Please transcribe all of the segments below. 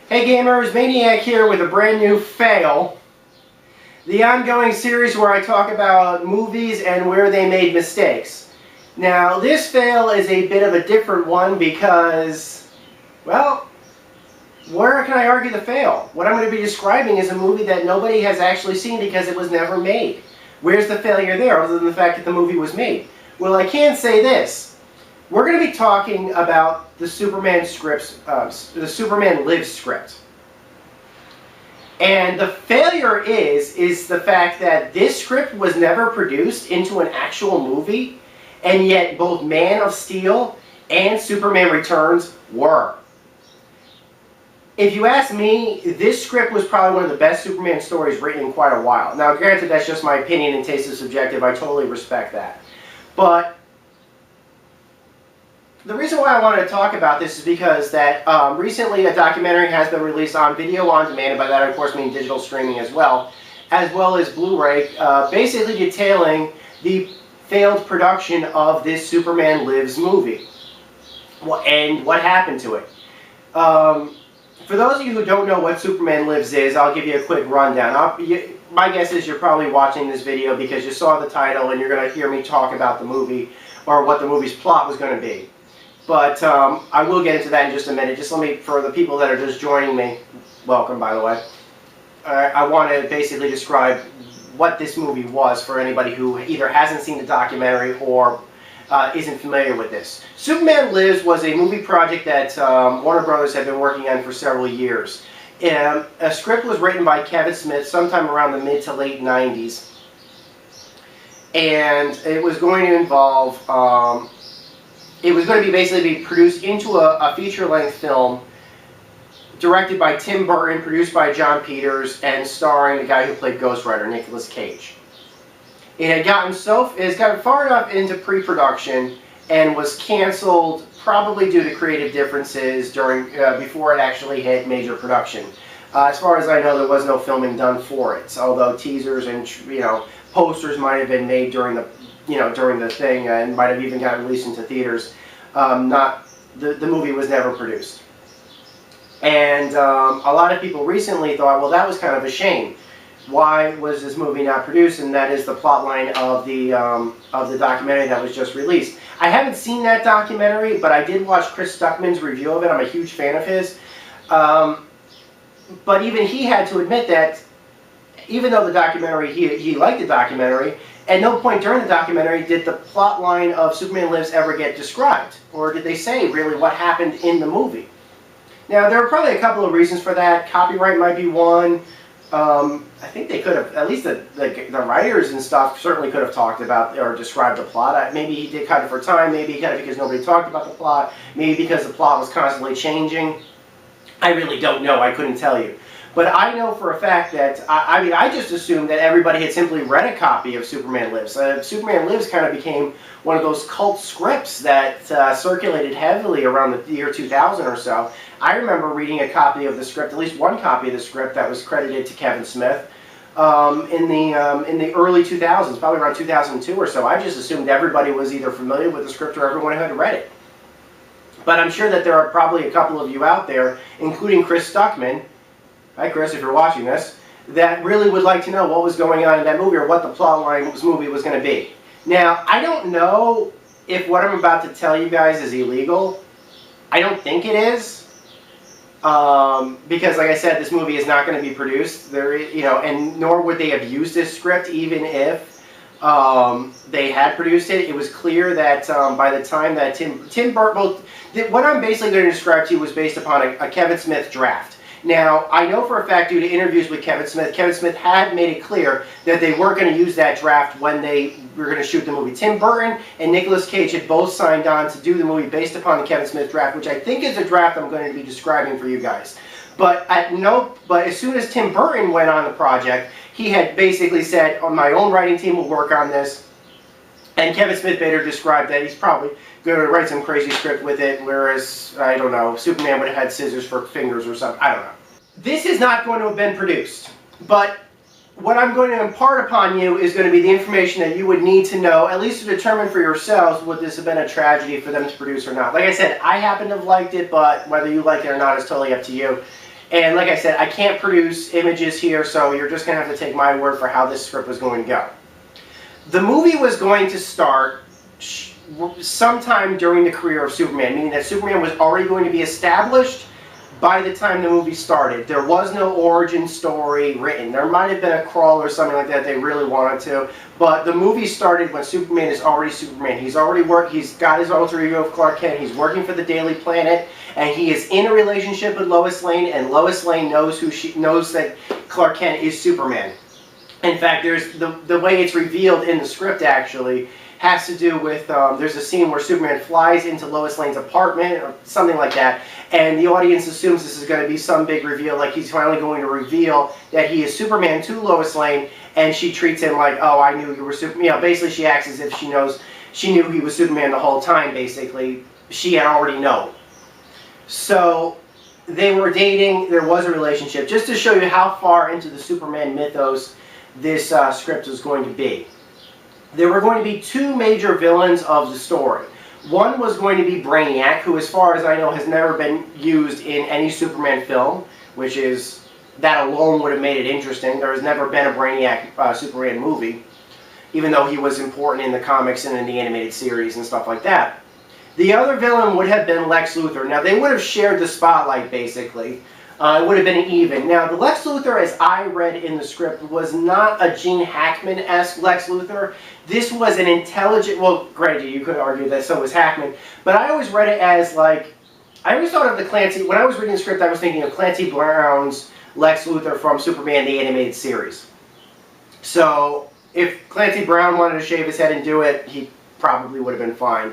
Hey gamers, Maniac here with a brand new fail. The ongoing series where I talk about movies and where they made mistakes. Now this fail is a bit of a different one because, well, where can I argue the fail? What I'm going to be describing is a movie that nobody has actually seen because it was never made. Where's the failure there other than the fact that the movie was made? Well, I can say this. We're going to be talking about the Superman scripts, the Superman Lives script. And the failure is the fact that this script was never produced into an actual movie, and yet both Man of Steel and Superman Returns were. If you ask me, this script was probably one of the best Superman stories written in quite a while. Now, granted, that's just my opinion and taste is subjective. I totally respect that. But the reason why I wanted to talk about this is because that recently a documentary has been released on video on demand, and by that I of course mean digital streaming as well as Blu-ray, basically detailing the failed production of this Superman Lives movie and what happened to it. For those of you who don't know what Superman Lives is, I'll give you a quick rundown. My guess is you're probably watching this video because you saw the title and you're going to hear me talk about the movie or what the movie's plot was going to be. But I will get into that in just a minute. Just let me, for the people that are just joining me, welcome by the way, I want to basically describe what this movie was for anybody who either hasn't seen the documentary or isn't familiar with this. Superman Lives was a movie project that Warner Brothers had been working on for several years. A script was written by Kevin Smith sometime around the mid to late 90s. And it was going to involve, it was going to be basically produced into a feature-length film directed by Tim Burton, produced by John Peters, and starring the guy who played Ghost Rider, Nicolas Cage. It had gotten far enough into pre-production and was canceled probably due to creative differences before it actually hit major production. As far as I know, there was no filming done for it, although teasers and posters might have been made during the thing and might have even gotten released into theaters. The movie was never produced. And a lot of people recently thought, well, that was kind of a shame. Why was this movie not produced? And that is the plot line of the documentary that was just released. I haven't seen that documentary, but I did watch Chris Stuckman's review of it. I'm a huge fan of his. But even he had to admit that even though the documentary, he liked the documentary, at no point during the documentary did the plot line of Superman Lives ever get described. Or did they say really what happened in the movie? Now, there are probably a couple of reasons for that. Copyright might be one. I think they could have, at least the writers and stuff certainly could have talked about or described the plot. Maybe he did cut it for time, maybe he cut it because nobody talked about the plot, maybe because the plot was constantly changing. I really don't know, I couldn't tell you. But I know for a fact that, I just assumed that everybody had simply read a copy of Superman Lives. Superman Lives kind of became one of those cult scripts that circulated heavily around the year 2000 or so. I remember reading a copy of the script, at least one copy of the script that was credited to Kevin Smith in the early 2000s, probably around 2002 or so. I just assumed everybody was either familiar with the script or everyone had read it. But I'm sure that there are probably a couple of you out there, including Chris Stuckman, hi Chris if you're watching this, that really would like to know what was going on in that movie or what the plot line of this movie was going to be. Now, I don't know if what I'm about to tell you guys is illegal. I don't think it is. Because, like I said, this movie is not going to be produced. And nor would they have used this script even if they had produced it. It was clear that by the time that Tim Burton, what I'm basically going to describe to you was based upon a Kevin Smith draft. Now, I know for a fact due to interviews with Kevin Smith had made it clear that they weren't going to use that draft when they were going to shoot the movie. Tim Burton and Nicolas Cage had both signed on to do the movie based upon the Kevin Smith draft, which I think is the draft I'm going to be describing for you guys. But as soon as Tim Burton went on the project, he had basically said, oh, my own writing team will work on this. And Kevin Smith later described that he's probably going to write some crazy script with it, whereas, I don't know, Superman would have had scissors for fingers or something. I don't know. This is not going to have been produced, but what I'm going to impart upon you is going to be the information that you would need to know, at least to determine for yourselves would this have been a tragedy for them to produce or not. Like I said, I happen to have liked it, but whether you like it or not is totally up to you. And like I said, I can't produce images here, so you're just going to have to take my word for how this script was going to go. The movie was going to start sometime during the career of Superman, meaning that Superman was already going to be established by the time the movie started. There was no origin story written. There might have been a crawl or something like that they really wanted to, but the movie started when Superman is already Superman. He's already he's got his alter ego of Clark Kent, he's working for the Daily Planet, and he is in a relationship with Lois Lane, and Lois Lane knows that Clark Kent is Superman. In fact, there's the way it's revealed in the script actually has to do with, there's a scene where Superman flies into Lois Lane's apartment or something like that, and the audience assumes this is going to be some big reveal, like he's finally going to reveal that he is Superman to Lois Lane, and she treats him like, oh, I knew you were Superman. You know, basically she acts as if she knew he was Superman the whole time, basically. She had already known. So they were dating, there was a relationship, just to show you how far into the Superman mythos this script was going to be. There were going to be two major villains of the story. One was going to be Brainiac, who as far as I know has never been used in any Superman film, which is, that alone would have made it interesting. There has never been a Brainiac Superman movie, even though he was important in the comics and in the animated series and stuff like that. The other villain would have been Lex Luthor. Now they would have shared the spotlight basically. It would have been even. Now, the Lex Luthor, as I read in the script, was not a Gene Hackman-esque Lex Luthor. This was an intelligent, well, granted, you could argue that so was Hackman, but I always read it as like, I always thought of the Clancy, when I was reading the script, I was thinking of Clancy Brown's Lex Luthor from Superman the Animated Series. So, if Clancy Brown wanted to shave his head and do it, he probably would have been fine.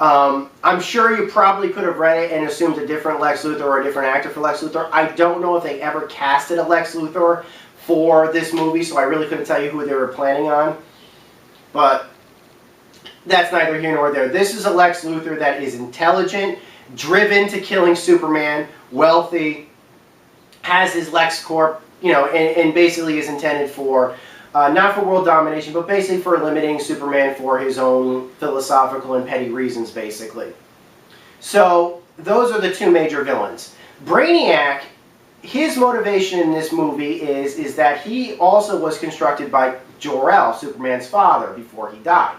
I'm sure you probably could have read it and assumed a different Lex Luthor or a different actor for Lex Luthor. I don't know if they ever casted a Lex Luthor for this movie, so I really couldn't tell you who they were planning on. But that's neither here nor there. This is a Lex Luthor that is intelligent, driven to killing Superman, wealthy, has his LexCorp, you know, and basically is intended for not for world domination, but basically for limiting Superman for his own philosophical and petty reasons, basically. So, those are the two major villains. Brainiac, his motivation in this movie is that he also was constructed by Jor-El, Superman's father, before he died.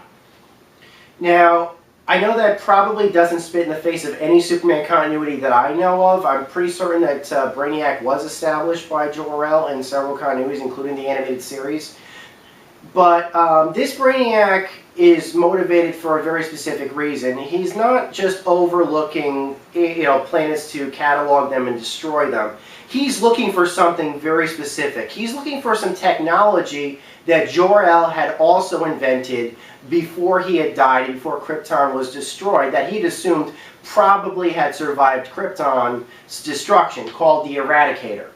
Now, I know that probably doesn't spit in the face of any Superman continuity that I know of. I'm pretty certain that Brainiac was established by Jor-El in several continuities, including the animated series. But this Brainiac is motivated for a very specific reason. He's not just overlooking, you know, planets to catalog them and destroy them. He's looking for something very specific. He's looking for some technology that Jor-El had also invented before he had died and before Krypton was destroyed, that he'd assumed probably had survived Krypton's destruction, called the Eradicator.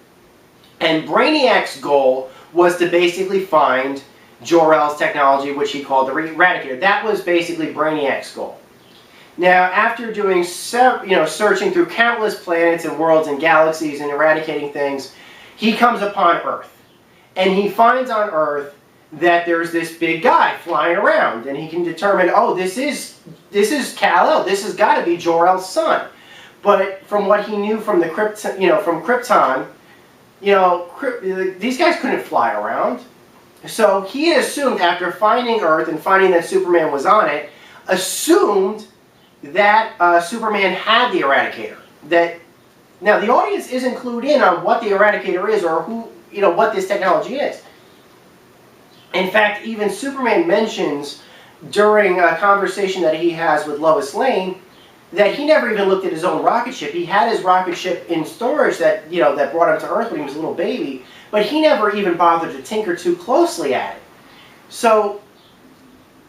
And Brainiac's goal was to basically find Jor-El's technology, which he called the Eradicator. That was basically Brainiac's goal. Now, after doing searching through countless planets and worlds and galaxies and eradicating things, he comes upon Earth. And he finds on Earth that there's this big guy flying around, and he can determine, oh, this is Kal-El. This has got to be Jor-El's son. But from what he knew from the Krypton, these guys couldn't fly around. So he assumed, after finding Earth and finding that Superman was on it, assumed that Superman had the Eradicator. Now the audience isn't clued in on what the Eradicator is or what this technology is. In fact, even Superman mentions during a conversation that he has with Lois Lane that he never even looked at his own rocket ship. He had his rocket ship in storage that brought him to Earth when he was a little baby, but he never even bothered to tinker too closely at it. So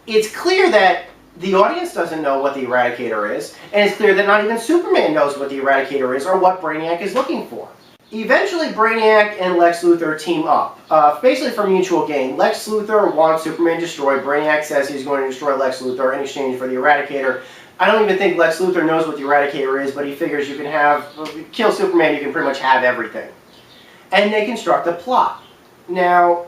it's clear that the audience doesn't know what the Eradicator is, and it's clear that not even Superman knows what the Eradicator is or what Brainiac is looking for. Eventually, Brainiac and Lex Luthor team up, basically for mutual gain. Lex Luthor wants Superman destroyed. Brainiac says he's going to destroy Lex Luthor in exchange for the Eradicator. I don't even think Lex Luthor knows what the Eradicator is, but he figures you can kill Superman, you can pretty much have everything. And they construct a plot. Now,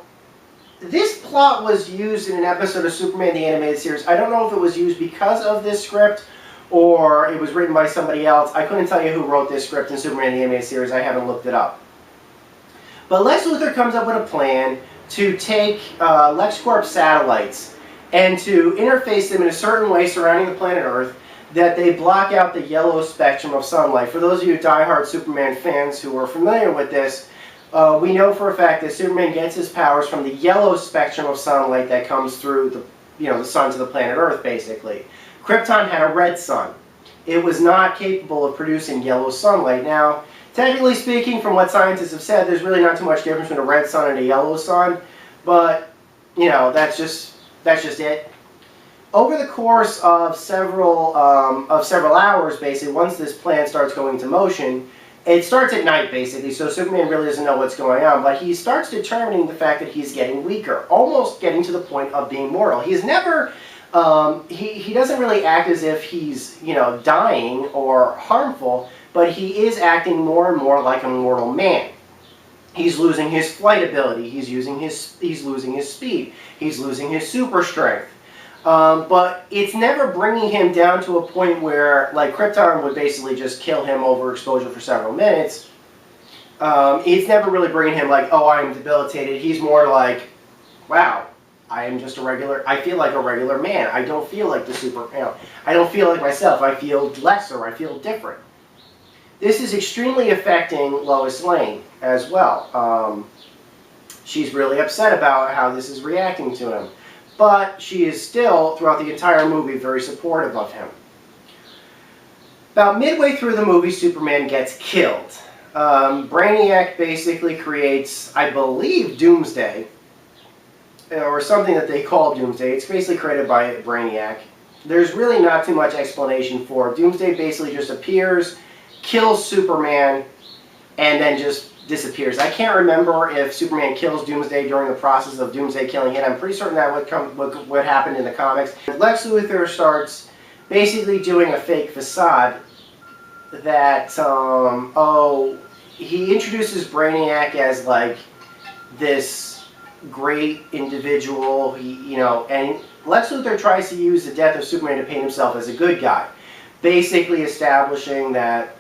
this plot was used in an episode of Superman the Animated Series. I don't know if it was used because of this script or it was written by somebody else. I couldn't tell you who wrote this script in Superman the Animated Series. I haven't looked it up. But Lex Luthor comes up with a plan to take LexCorp satellites and to interface them in a certain way surrounding the planet Earth that they block out the yellow spectrum of sunlight. For those of you die-hard Superman fans who are familiar with this, we know for a fact that Superman gets his powers from the yellow spectrum of sunlight that comes through the sun to the planet Earth, basically. Krypton had a red sun. It was not capable of producing yellow sunlight. Now, technically speaking, from what scientists have said, there's really not too much difference between a red sun and a yellow sun, but, you know, that's just it. Over the course of several hours, basically, once this plan starts going into motion, it starts at night, basically, so Superman really doesn't know what's going on, but he starts determining the fact that he's getting weaker, almost getting to the point of being mortal. He's never, he doesn't really act as if he's, you know, dying or harmful, but he is acting more and more like a mortal man. He's losing his flight ability, he's losing his speed, he's losing his super strength. But it's never bringing him down to a point where, like, Krypton would basically just kill him over exposure for several minutes. It's never really bringing him like, oh, I am debilitated. He's more like, wow, I am just a regular, I feel like a regular man. I don't feel like the super, you know, I don't feel like myself. I feel lesser. I feel different. This is extremely affecting Lois Lane as well. She's really upset about how this is reacting to him. But she is still, throughout the entire movie, very supportive of him. About midway through the movie, Superman gets killed. Brainiac basically creates, I believe, Doomsday, or something that they call Doomsday. It's basically created by Brainiac. There's really not too much explanation for it. Doomsday basically just appears, kills Superman, and then just disappears. I can't remember if Superman kills Doomsday during the process of Doomsday killing him. I'm pretty certain that what happened in the comics. Lex Luthor starts basically doing a fake facade that, he introduces Brainiac as like this great individual, and Lex Luthor tries to use the death of Superman to paint himself as a good guy, basically establishing that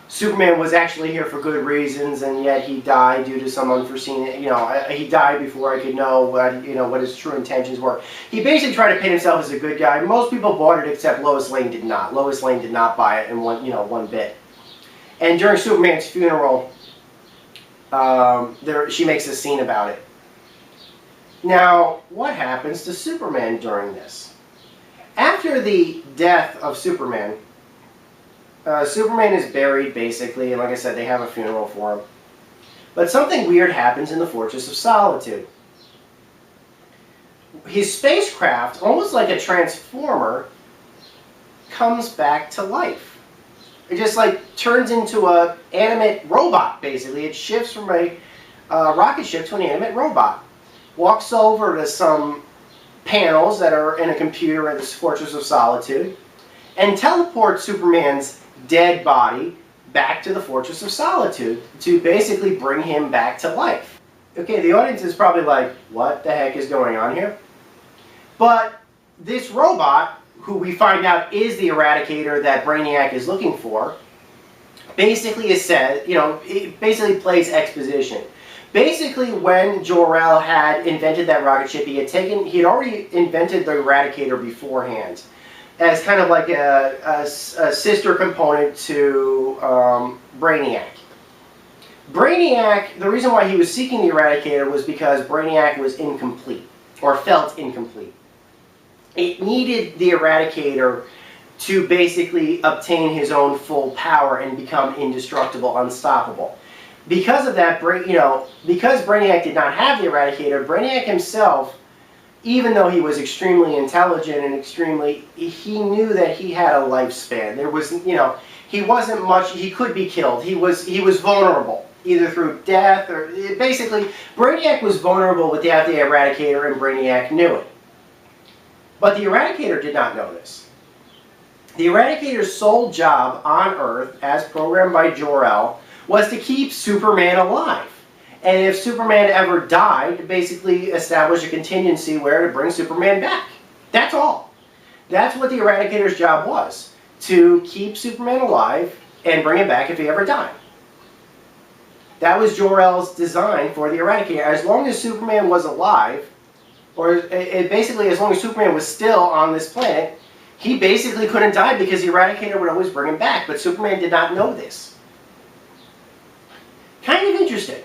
Superman was actually here for good reasons, and yet he died due to some unforeseen, he died before I could know what his true intentions were. He basically tried to paint himself as a good guy. Most people bought it except Lois Lane did not. Lois Lane did not buy it in one bit. And during Superman's funeral, she makes a scene about it. Now, what happens to Superman during this? After the death of Superman, Superman is buried, basically, and like I said, they have a funeral for him. But something weird happens in the Fortress of Solitude. His spacecraft, almost like a transformer, comes back to life. It just like turns into an animate robot, basically. It shifts from a rocket ship to an animate robot. Walks over to some panels that are in a computer in this Fortress of Solitude, and teleports Superman's dead body back to the Fortress of Solitude to basically bring him back to life. Okay, the audience is probably like, what the heck is going on here? But this robot, who we find out is the Eradicator that Brainiac is looking for, basically is said, it basically plays exposition. Basically, when Jor-El had invented that rocket ship, he had already invented the Eradicator beforehand, as kind of like a sister component to Brainiac. Brainiac, the reason why he was seeking the Eradicator was because Brainiac was incomplete, or felt incomplete. It needed the Eradicator to basically obtain his own full power and become indestructible, unstoppable. Because of that, because Brainiac did not have the Eradicator, Brainiac himself, even though he was extremely intelligent and he knew that he had a lifespan. There was, he wasn't much, he could be killed. He was vulnerable, either through death or, basically, Brainiac was vulnerable without the Eradicator, and Brainiac knew it. But the Eradicator did not know this. The Eradicator's sole job on Earth, as programmed by Jor-El, was to keep Superman alive. And if Superman ever died, to basically establish a contingency where to bring Superman back. That's all. That's what the Eradicator's job was. to keep Superman alive and bring him back if he ever died. That was Jor-El's design for the Eradicator. As long as Superman was alive, or basically as long as Superman was still on this planet, he basically couldn't die because the Eradicator would always bring him back. But Superman did not know this. Kind of interesting.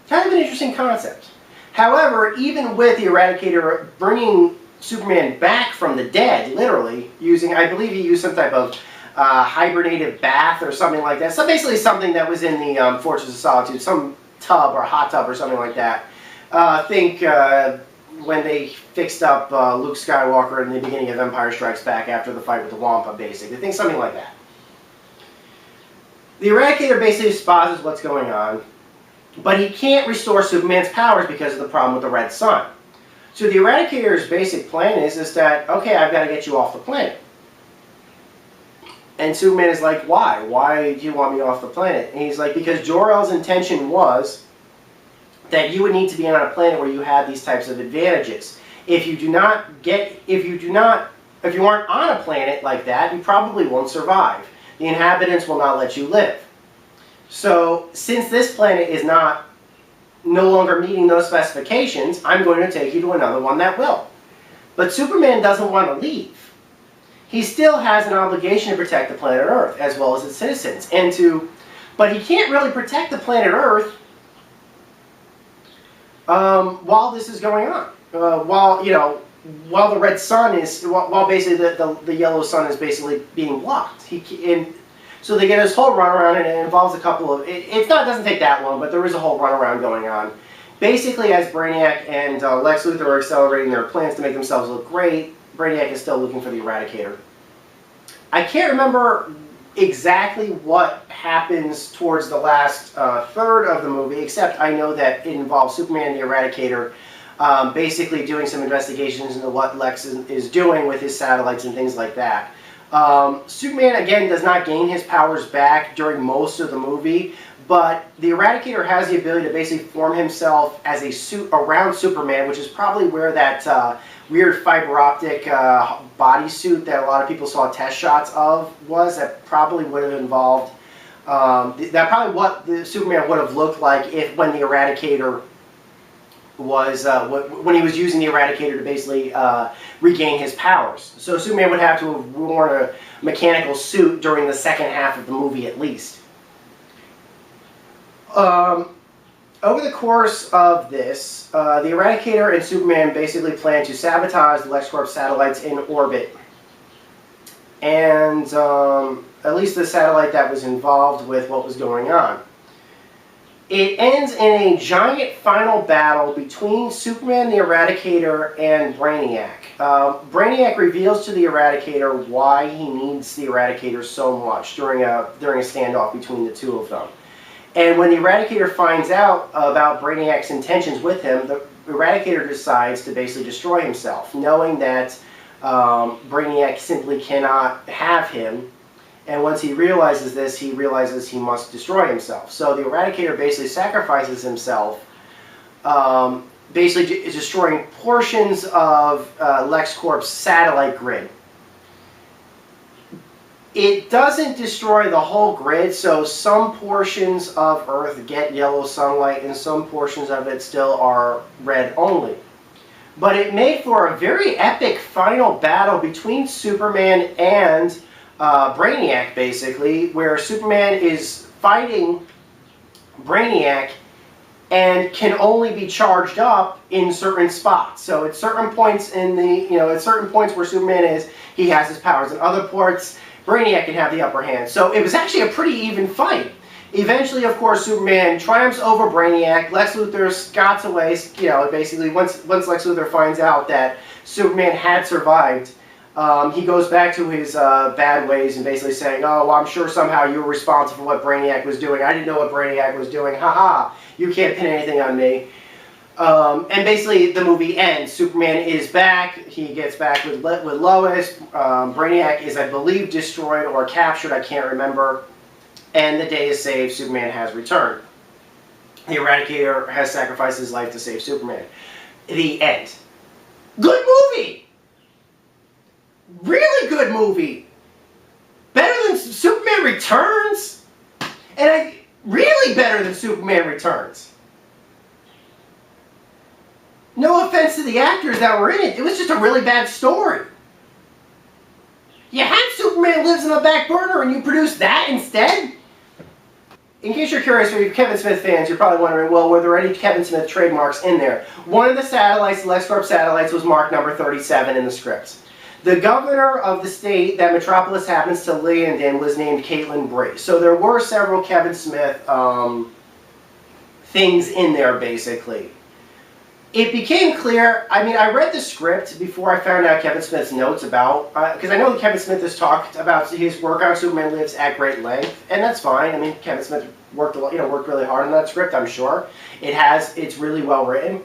Kind of an interesting concept. However, even with the Eradicator bringing Superman back from the dead, literally, using, I believe he used some type of hibernative bath or something like that. So basically something that was in the Fortress of Solitude, some tub or hot tub or something like that. Think when they fixed up Luke Skywalker in the beginning of Empire Strikes Back after the fight with the Wampa, basically. Think something like that. The Eradicator basically spotted what's going on, but he can't restore Superman's powers because of the problem with the Red Sun. So the Eradicator's basic plan is that, okay, I've got to get you off the planet. And Superman is like, why? Why do you want me off the planet? And he's like, because Jor-El's intention was that you would need to be on a planet where you had these types of advantages. If you aren't on a planet like that, you probably won't survive. The inhabitants will not let you live. So, since this planet is no longer meeting those specifications, I'm going to take you to another one that will. But Superman doesn't want to leave. He still has an obligation to protect the planet Earth, as well as its citizens. But he can't really protect the planet Earth while this is going on. While the red sun is, while basically the yellow sun is basically being blocked. So they get this whole runaround, and it involves a couple of, it doesn't take that long, but there is a whole runaround going on. Basically, as Brainiac and Lex Luthor are accelerating their plans to make themselves look great, Brainiac is still looking for the Eradicator. I can't remember exactly what happens towards the last third of the movie, except I know that it involves Superman and the Eradicator basically doing some investigations into what Lex is doing with his satellites and things like that. Superman, again, does not gain his powers back during most of the movie, but the Eradicator has the ability to basically form himself as a suit around Superman, which is probably where that weird fiber optic bodysuit that a lot of people saw test shots of was. That probably would have involved, that probably what the Superman would have looked like when the Eradicator was, when he was using the Eradicator to basically regain his powers. So Superman would have to have worn a mechanical suit during the second half of the movie at least. Over the course of this, the Eradicator and Superman basically plan to sabotage the LexCorp satellites in orbit. And at least the satellite that was involved with what was going on. It ends in a giant final battle between Superman, the Eradicator, and Brainiac. Brainiac reveals to the Eradicator why he needs the Eradicator so much during a standoff between the two of them. And when the Eradicator finds out about Brainiac's intentions with him, the Eradicator decides to basically destroy himself, knowing that Brainiac simply cannot have him. And once he realizes this, he realizes he must destroy himself. So the Eradicator basically sacrifices himself, basically destroying portions of LexCorp's satellite grid. It doesn't destroy the whole grid, so some portions of Earth get yellow sunlight and some portions of it still are red only. But it made for a very epic final battle between Superman and Brainiac, basically, where Superman is fighting Brainiac and can only be charged up in certain spots. So at certain points at certain points where Superman is, he has his powers. In other parts, Brainiac can have the upper hand. So it was actually a pretty even fight. Eventually, of course, Superman triumphs over Brainiac. Lex Luthor scots away, basically once Lex Luthor finds out that Superman had survived, he goes back to his bad ways and basically saying, oh, well, I'm sure somehow you were responsible for what Brainiac was doing. I didn't know what Brainiac was doing. Haha, you can't pin anything on me. And basically the movie ends. Superman is back. He gets back with Lois. Brainiac is, I believe, destroyed or captured. I can't remember. And the day is saved. Superman has returned. The Eradicator has sacrificed his life to save Superman. The end. Good movie! Really good movie! Better than Superman Returns? And really better than Superman Returns. No offense to the actors that were in it. It was just a really bad story. You had Superman Lives in the back burner and you produced that instead? In case you're curious, for you Kevin Smith fans, you're probably wondering, well, were there any Kevin Smith trademarks in there? One of the satellites, the LexCorp satellites, was marked number 37 in the scripts. The governor of the state that Metropolis happens to land in was named Caitlin Bree. So there were several Kevin Smith things in there, basically. It became clear, I mean, I read the script before I found out Kevin Smith's notes about, because I know that Kevin Smith has talked about his work on Superman Lives at great length, and that's fine. I mean, Kevin Smith worked really hard on that script, I'm sure. It's really well written.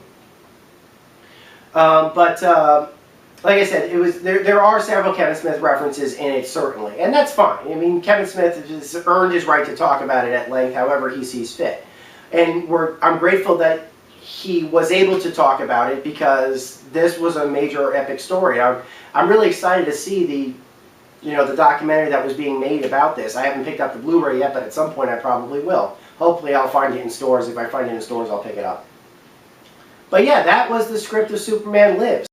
Like I said, there are several Kevin Smith references in it, certainly, and that's fine. I mean, Kevin Smith has earned his right to talk about it at length, however he sees fit. And I'm grateful that he was able to talk about it because this was a major epic story. I'm really excited to see the documentary that was being made about this. I haven't picked up the Blu-ray yet, but at some point I probably will. Hopefully I'll find it in stores. If I find it in stores, I'll pick it up. But yeah, that was the script of Superman Lives.